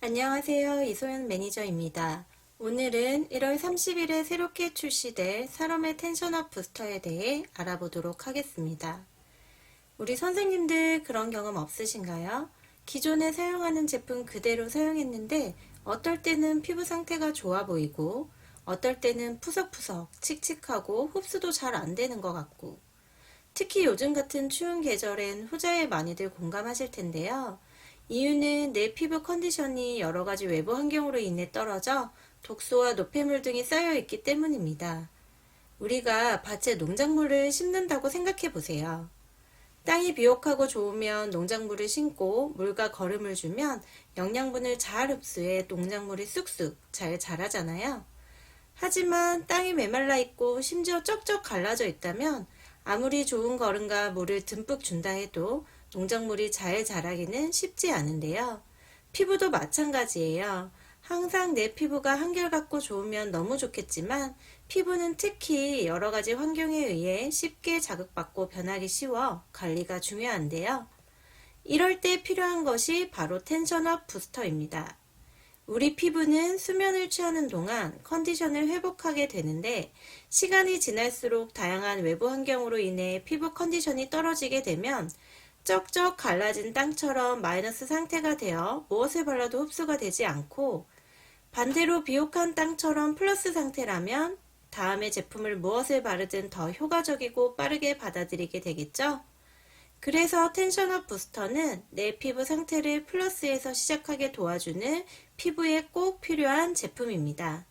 안녕하세요. 이소연 매니저입니다. 오늘은 1월 30일에 새롭게 출시될 사롬의 텐션업 부스터에 대해 알아보도록 하겠습니다. 우리 선생님들 그런 경험 없으신가요? 기존에 사용하는 제품 그대로 사용했는데 어떨 때는 피부 상태가 좋아 보이고 어떨 때는 푸석푸석 칙칙하고 흡수도 잘 안 되는 것 같고 특히 요즘 같은 추운 계절엔 후자에 많이들 공감하실 텐데요. 이유는 내 피부 컨디션이 여러 가지 외부 환경으로 인해 떨어져 독소와 노폐물 등이 쌓여 있기 때문입니다. 우리가 밭에 농작물을 심는다고 생각해 보세요. 땅이 비옥하고 좋으면 농작물을 심고 물과 거름을 주면 영양분을 잘 흡수해 농작물이 쑥쑥 잘 자라잖아요. 하지만 땅이 메말라 있고 심지어 쩍쩍 갈라져 있다면 아무리 좋은 거름과 물을 듬뿍 준다 해도 농작물이 잘 자라기는 쉽지 않은데요. 피부도 마찬가지예요. 항상 내 피부가 한결같고 좋으면 너무 좋겠지만 피부는 특히 여러 가지 환경에 의해 쉽게 자극받고 변하기 쉬워 관리가 중요한데요. 이럴 때 필요한 것이 바로 텐션업 부스터입니다. 우리 피부는 수면을 취하는 동안 컨디션을 회복하게 되는데 시간이 지날수록 다양한 외부 환경으로 인해 피부 컨디션이 떨어지게 되면 쩍쩍 갈라진 땅처럼 마이너스 상태가 되어 무엇을 발라도 흡수가 되지 않고 반대로 비옥한 땅처럼 플러스 상태라면 다음에 제품을 무엇을 바르든 더 효과적이고 빠르게 받아들이게 되겠죠? 그래서 텐션업 부스터는 내 피부 상태를 플러스에서 시작하게 도와주는 피부에 꼭 필요한 제품입니다.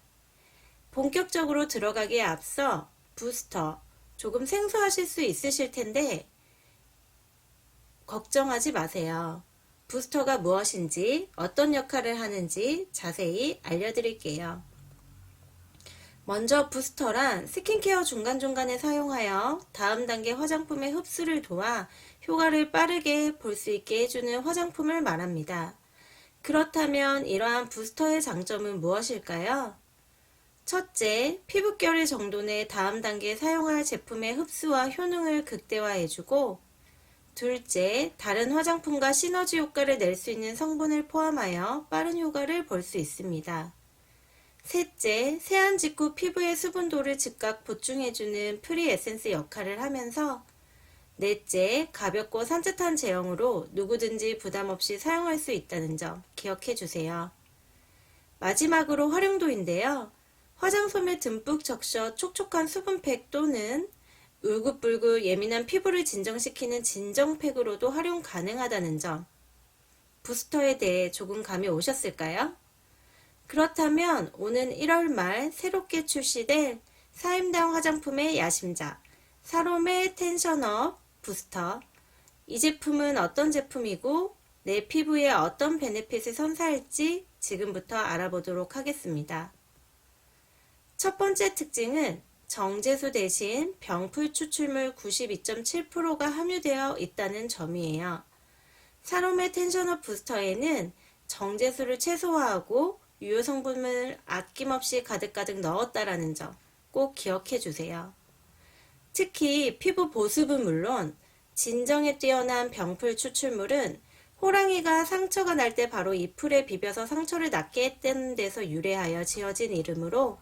본격적으로 들어가기에 앞서 부스터, 조금 생소하실 수 있으실 텐데 걱정하지 마세요. 부스터가 무엇인지, 어떤 역할을 하는지 자세히 알려드릴게요. 먼저 부스터란 스킨케어 중간중간에 사용하여 다음 단계 화장품의 흡수를 도와 효과를 빠르게 볼 수 있게 해주는 화장품을 말합니다. 그렇다면 이러한 부스터의 장점은 무엇일까요? 첫째, 피부결의 정도 내 다음 단계에 사용할 제품의 흡수와 효능을 극대화해주고 둘째, 다른 화장품과 시너지 효과를 낼 수 있는 성분을 포함하여 빠른 효과를 볼 수 있습니다. 셋째, 세안 직후 피부의 수분도를 즉각 보충해주는 프리 에센스 역할을 하면서 넷째, 가볍고 산뜻한 제형으로 누구든지 부담 없이 사용할 수 있다는 점 기억해 주세요. 마지막으로 활용도인데요. 화장솜에 듬뿍 적셔 촉촉한 수분팩 또는 울긋불긋 예민한 피부를 진정시키는 진정팩으로도 활용 가능하다는 점. 부스터에 대해 조금 감이 오셨을까요? 그렇다면 오는 1월 말 새롭게 출시될 4인당 화장품의 야심작 사롬의 텐션업 부스터. 이 제품은 어떤 제품이고 내 피부에 어떤 베네핏을 선사할지 지금부터 알아보도록 하겠습니다. 첫 번째 특징은 정제수 대신 병풀 추출물 92.7%가 함유되어 있다는 점이에요. 사롬의 텐션업 부스터에는 정제수를 최소화하고 유효 성분을 아낌없이 가득가득 넣었다라는 점 꼭 기억해 주세요. 특히 피부 보습은 물론 진정에 뛰어난 병풀 추출물은 호랑이가 상처가 날 때 바로 이 풀에 비벼서 상처를 낫게 했다는 데서 유래하여 지어진 이름으로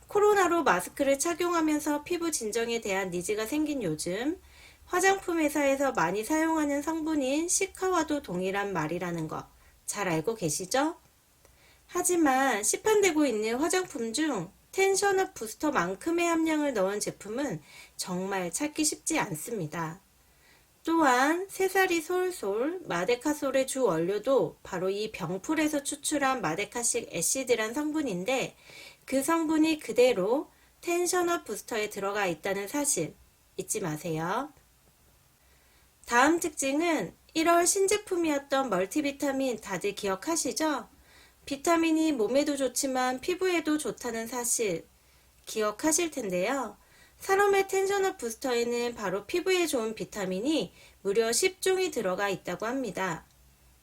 코로나로 마스크를 착용하면서 피부 진정에 대한 니즈가 생긴 요즘 화장품 회사에서 많이 사용하는 성분인 시카와도 동일한 말이라는 거 잘 알고 계시죠? 하지만 시판되고 있는 화장품 중 텐션업 부스터만큼의 함량을 넣은 제품은 정말 찾기 쉽지 않습니다. 또한 새살이 솔솔 마데카솔의 주 원료도 바로 이 병풀에서 추출한 마데카식 애시드란 성분인데 그 성분이 그대로 텐션업 부스터에 들어가 있다는 사실 잊지 마세요. 다음 특징은 1월 신제품이었던 멀티비타민 다들 기억하시죠? 비타민이 몸에도 좋지만 피부에도 좋다는 사실 기억하실 텐데요. 사롬의 텐션업 부스터에는 바로 피부에 좋은 비타민이 무려 10종이 들어가 있다고 합니다.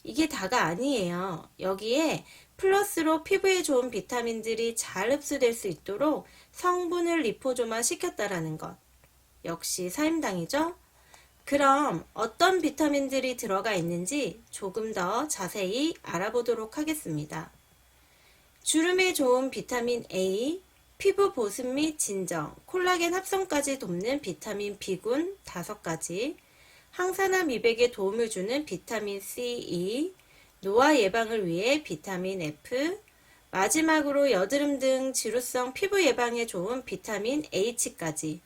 이게 다가 아니에요. 여기에 플러스로 피부에 좋은 비타민들이 잘 흡수될 수 있도록 성분을 리포조마 시켰다라는 것. 역시 사임당이죠? 그럼 어떤 비타민들이 들어가 있는지 조금 더 자세히 알아보도록 하겠습니다. 주름에 좋은 비타민 A, 피부 보습 및 진정, 콜라겐 합성까지 돕는 비타민 B군 5가지, 항산화 미백에 도움을 주는 비타민 C, E, 노화 예방을 위해 비타민 F, 마지막으로 여드름 등 지루성 피부 예방에 좋은 비타민 H까지.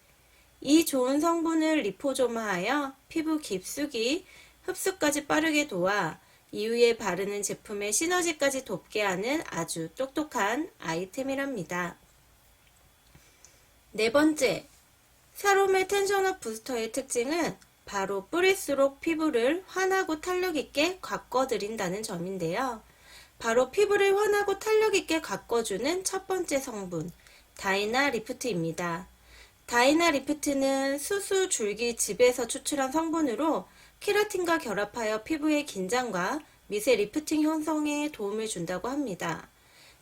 이 좋은 성분을 리포소마하여 피부 깊숙이 흡수까지 빠르게 도와 이후에 바르는 제품의 시너지까지 돕게 하는 아주 똑똑한 아이템이랍니다. 네 번째, 사롬의 텐션업 부스터의 특징은 바로 뿌릴수록 피부를 환하고 탄력 있게 가꿔드린다는 점인데요. 바로 피부를 환하고 탄력 있게 가꿔주는 첫 번째 성분, 다이나 리프트입니다. 다이나 리프트는 수수 줄기 즙에서 추출한 성분으로 케라틴과 결합하여 피부의 긴장과 미세 리프팅 형성에 도움을 준다고 합니다.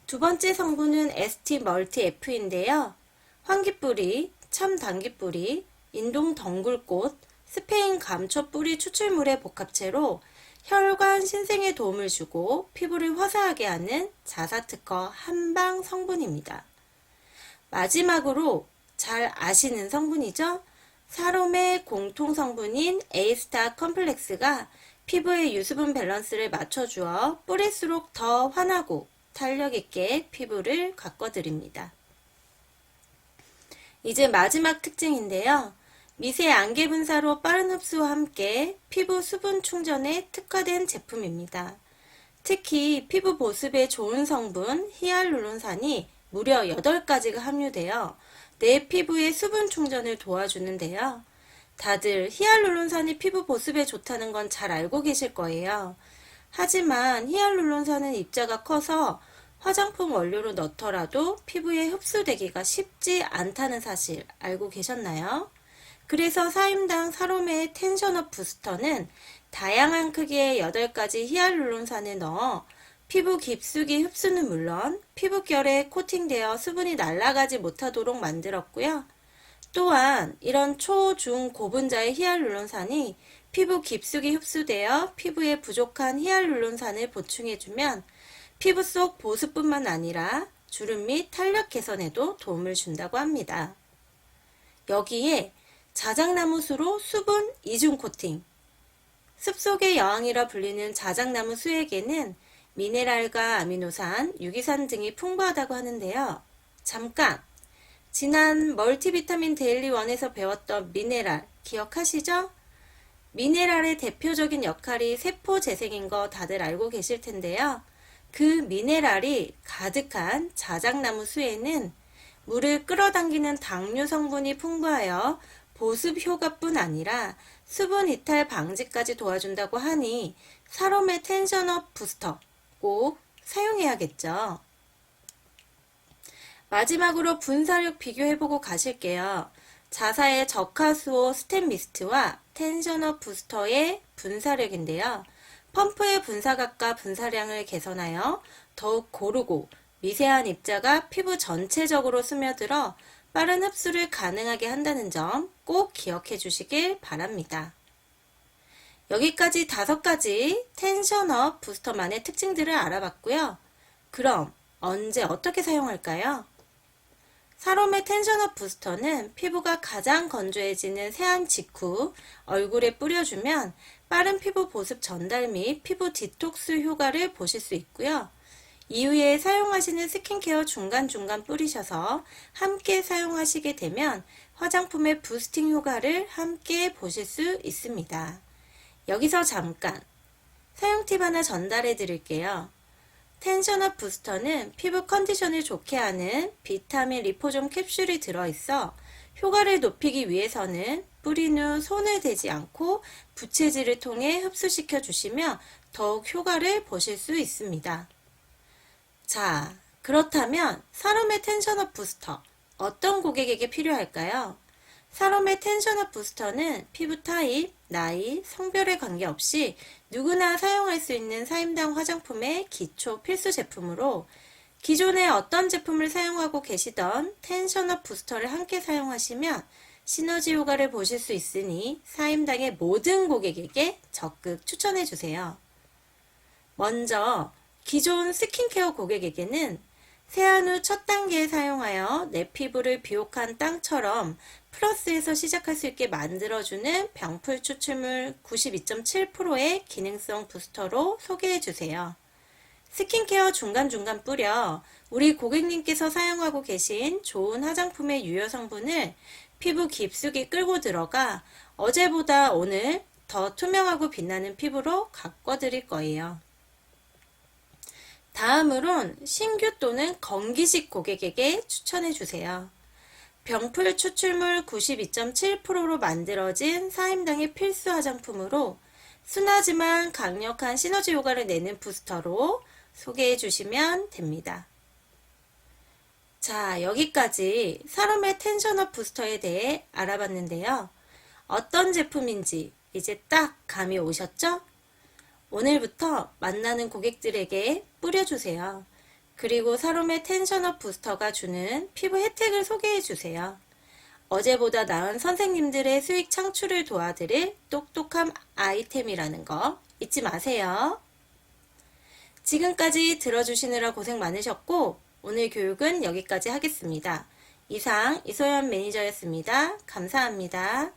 두 번째 성분은 ST 멀티 F인데요. 황기뿌리, 참당귀뿌리, 인동 덩굴꽃, 스페인 감초 뿌리 추출물의 복합체로 혈관 신생에 도움을 주고 피부를 화사하게 하는 자사특허 한방 성분입니다. 마지막으로 잘 아시는 성분이죠? 사롬의 공통 성분인 에이스타 컴플렉스가 피부의 유수분 밸런스를 맞춰주어 뿌릴수록 더 환하고 탄력 있게 피부를 가꿔드립니다. 이제 마지막 특징인데요. 미세 안개 분사로 빠른 흡수와 함께 피부 수분 충전에 특화된 제품입니다. 특히 피부 보습에 좋은 성분 히알루론산이 무려 8가지가 함유되어 내 피부의 수분 충전을 도와주는데요. 다들 히알루론산이 피부 보습에 좋다는 건 잘 알고 계실 거예요. 하지만 히알루론산은 입자가 커서 화장품 원료로 넣더라도 피부에 흡수되기가 쉽지 않다는 사실 알고 계셨나요? 그래서 사임당 사롬의 텐션업 부스터는 다양한 크기의 8가지 히알루론산을 넣어 피부 깊숙이 흡수는 물론 피부결에 코팅되어 수분이 날아가지 못하도록 만들었고요. 또한 이런 초, 중, 고분자의 히알루론산이 피부 깊숙이 흡수되어 피부에 부족한 히알루론산을 보충해주면 피부 속 보습뿐만 아니라 주름 및 탄력 개선에도 도움을 준다고 합니다. 여기에 자작나무수로 수분 이중 코팅, 숲속의 여왕이라 불리는 자작나무 수에게는 미네랄과 아미노산, 유기산 등이 풍부하다고 하는데요. 잠깐! 지난 멀티비타민 데일리 1에서 배웠던 미네랄 기억하시죠? 미네랄의 대표적인 역할이 세포 재생인 거 다들 알고 계실 텐데요. 그 미네랄이 가득한 자작나무 수에는 물을 끌어당기는 당류 성분이 풍부하여 보습 효과뿐 아니라 수분 이탈 방지까지 도와준다고 하니 사롬의 텐션업 부스터 꼭 사용해야겠죠. 마지막으로 분사력 비교해보고 가실게요. 자사의 저카수오 스템 미스트와 텐션업 부스터의 분사력인데요. 펌프의 분사각과 분사량을 개선하여 더욱 고르고 미세한 입자가 피부 전체적으로 스며들어 빠른 흡수를 가능하게 한다는 점 꼭 기억해 주시길 바랍니다. 여기까지 5가지 텐션업 부스터만의 특징들을 알아봤고요. 그럼 언제 어떻게 사용할까요? 사롬의 텐션업 부스터는 피부가 가장 건조해지는 세안 직후 얼굴에 뿌려주면 빠른 피부 보습 전달 및 피부 디톡스 효과를 보실 수 있고요. 이후에 사용하시는 스킨케어 중간중간 뿌리셔서 함께 사용하시게 되면 화장품의 부스팅 효과를 함께 보실 수 있습니다. 여기서 잠깐 사용 팁 하나 전달해 드릴게요. 텐션업 부스터는 피부 컨디션을 좋게 하는 비타민 리포좀 캡슐이 들어있어 효과를 높이기 위해서는 뿌린 후 손을 대지 않고 부채질을 통해 흡수시켜 주시면 더욱 효과를 보실 수 있습니다. 자, 그렇다면 사롬의 텐션업 부스터 어떤 고객에게 필요할까요? 사롬의 텐션업 부스터는 피부 타입, 나이, 성별에 관계없이 누구나 사용할 수 있는 사임당 화장품의 기초 필수 제품으로 기존에 어떤 제품을 사용하고 계시던 텐션업 부스터를 함께 사용하시면 시너지 효과를 보실 수 있으니 사임당의 모든 고객에게 적극 추천해 주세요. 먼저 기존 스킨케어 고객에게는 세안 후 첫 단계에 사용하여 내 피부를 비옥한 땅처럼 플러스에서 시작할 수 있게 만들어주는 병풀 추출물 92.7%의 기능성 부스터로 소개해 주세요. 스킨케어 중간중간 뿌려 우리 고객님께서 사용하고 계신 좋은 화장품의 유효 성분을 피부 깊숙이 끌고 들어가 어제보다 오늘 더 투명하고 빛나는 피부로 가꿔드릴 거예요. 다음으론 신규 또는 건기식 고객에게 추천해 주세요. 병풀 추출물 92.7%로 만들어진 사임당의 필수 화장품으로 순하지만 강력한 시너지 효과를 내는 부스터로 소개해 주시면 됩니다. 자, 여기까지 사롬의 텐션업 부스터에 대해 알아봤는데요. 어떤 제품인지 이제 딱 감이 오셨죠? 오늘부터 만나는 고객들에게 뿌려주세요. 그리고 사롬의 텐션업 부스터가 주는 피부 혜택을 소개해 주세요. 어제보다 나은 선생님들의 수익 창출을 도와드릴 똑똑한 아이템이라는 거 잊지 마세요. 지금까지 들어주시느라 고생 많으셨고 오늘 교육은 여기까지 하겠습니다. 이상 이소연 매니저였습니다. 감사합니다.